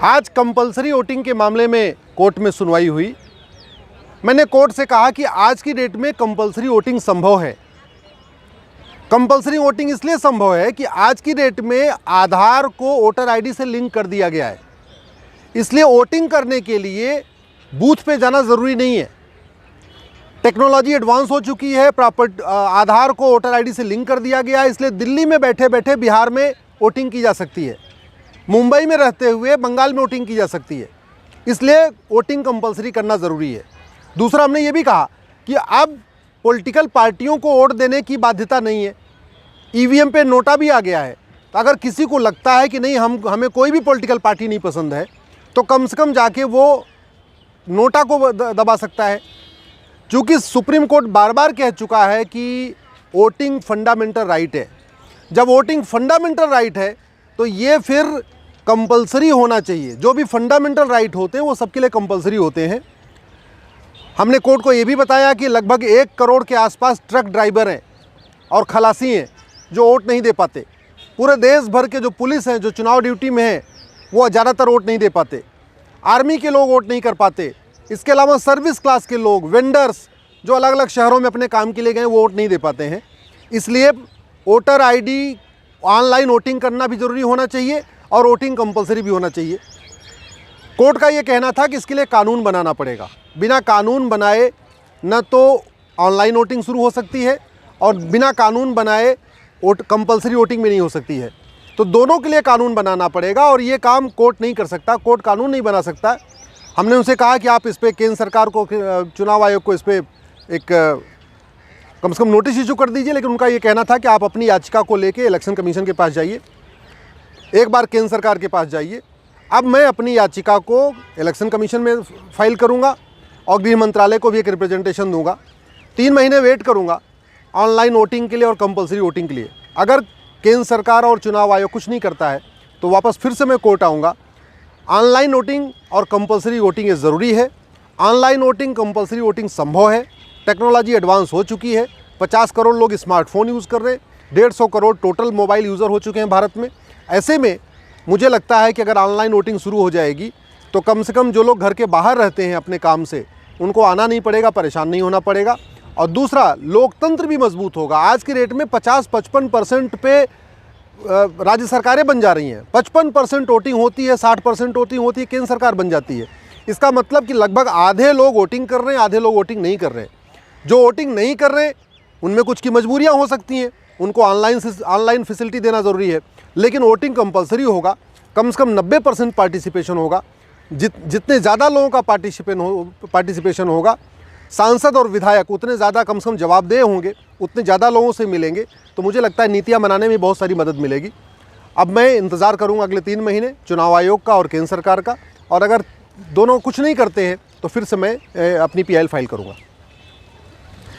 आज compulsory voting के मामले में कोर्ट में सुनवाई हुई। मैंने कोर्ट से कहा कि आज की डेट में कंपलसरी वोटिंग संभव है। कंपलसरी वोटिंग इसलिए संभव है कि आज की डेट में आधार को वोटर आईडी से लिंक कर दिया गया है, इसलिए वोटिंग करने के लिए बूथ पे जाना ज़रूरी नहीं है। टेक्नोलॉजी एडवांस हो चुकी है, आधार को वोटर आईडी से लिंक कर दिया गया है, इसलिए दिल्ली में बैठे बैठे बिहार में वोटिंग की जा सकती है, मुंबई में रहते हुए बंगाल में वोटिंग की जा सकती है, इसलिए वोटिंग कंपलसरी करना ज़रूरी है। दूसरा, हमने ये भी कहा कि अब पॉलिटिकल पार्टियों को वोट देने की बाध्यता नहीं है। ईवीएम पे नोटा भी आ गया है, तो अगर किसी को लगता है कि नहीं हमें कोई भी पॉलिटिकल पार्टी नहीं पसंद है, तो कम से कम जाके वो नोटा को दबा सकता है। क्योंकि सुप्रीम कोर्ट बार बार कह चुका है कि वोटिंग फंडामेंटल राइट है। जब वोटिंग फंडामेंटल राइट है तो ये फिर कंपलसरी होना चाहिए। जो भी फंडामेंटल राइट होते हैं वो सबके लिए कंपलसरी होते हैं। हमने कोर्ट को ये भी बताया कि लगभग 1 करोड़ के आसपास ट्रक ड्राइवर हैं और खलासी हैं जो वोट नहीं दे पाते। पूरे देश भर के जो पुलिस हैं, जो चुनाव ड्यूटी में हैं, वो ज़्यादातर वोट नहीं दे पाते। आर्मी के लोग वोट नहीं कर पाते। इसके अलावा सर्विस क्लास के लोग, वेंडर्स जो अलग अलग शहरों में अपने काम के लिए गए, वो वोट नहीं दे पाते हैं। इसलिए वोटर आईडी, ऑनलाइन वोटिंग करना भी ज़रूरी होना चाहिए और वोटिंग कंपलसरी भी होना चाहिए। कोर्ट का ये कहना था कि इसके लिए कानून बनाना पड़ेगा। बिना कानून बनाए न तो ऑनलाइन वोटिंग शुरू हो सकती है और बिना कानून बनाए कंपलसरी वोटिंग भी नहीं हो सकती है। तो दोनों के लिए कानून बनाना पड़ेगा और ये काम कोर्ट नहीं कर सकता, कोर्ट कानून नहीं बना सकता। हमने उनसे कहा कि आप इस पर केंद्र सरकार को, चुनाव आयोग को इस पर एक कम से कम नोटिस इशू कर दीजिए, लेकिन उनका ये कहना था कि आप अपनी याचिका को लेके इलेक्शन कमीशन के पास जाइए, एक बार केंद्र सरकार के पास जाइए। अब मैं अपनी याचिका को इलेक्शन कमीशन में फाइल करूंगा और गृह मंत्रालय को भी एक रिप्रेजेंटेशन दूंगा। 3 महीने वेट करूंगा ऑनलाइन वोटिंग के लिए और कंपलसरी वोटिंग के लिए। अगर केंद्र सरकार और चुनाव आयोग कुछ नहीं करता है तो वापस फिर से मैं कोर्ट आऊँगा। ऑनलाइन वोटिंग और कंपलसरी वोटिंग ये ज़रूरी है। ऑनलाइन वोटिंग, कंपलसरी वोटिंग संभव है। टेक्नोलॉजी एडवांस हो चुकी है। 50 करोड़ लोग स्मार्टफोन यूज़ कर रहे हैं, 150 करोड़ टोटल मोबाइल यूज़र हो चुके हैं भारत में। ऐसे में मुझे लगता है कि अगर ऑनलाइन वोटिंग शुरू हो जाएगी तो कम से कम जो लोग घर के बाहर रहते हैं अपने काम से, उनको आना नहीं पड़ेगा, परेशान नहीं होना पड़ेगा। और दूसरा, लोकतंत्र भी मजबूत होगा। आज की रेट में 50-55% पे राज्य सरकारें बन जा रही हैं। 55% वोटिंग होती है, 60% वोटिंग होती है, केंद्र सरकार बन जाती है। इसका मतलब कि लगभग आधे लोग वोटिंग कर रहे हैं, आधे लोग वोटिंग नहीं कर रहे हैं। जो वोटिंग नहीं कर रहे उनमें कुछ की मजबूरियां हो सकती हैं, उनको ऑनलाइन फैसिलिटी देना ज़रूरी है। लेकिन वोटिंग कंपलसरी होगा, कम से कम 90% पार्टिसिपेशन होगा। जितने ज़्यादा लोगों का पार्टिसिपेशन होगा, सांसद और विधायक उतने ज़्यादा कम से कम जवाबदेह होंगे, उतने ज़्यादा लोगों से मिलेंगे, तो मुझे लगता है नीतियाँ बनाने में बहुत सारी मदद मिलेगी। अब मैं इंतज़ार करूँगा अगले 3 महीने चुनाव आयोग का और केंद्र सरकार का, और अगर दोनों कुछ नहीं करते हैं तो फिर से मैं अपनी PIL फाइल करूँगा।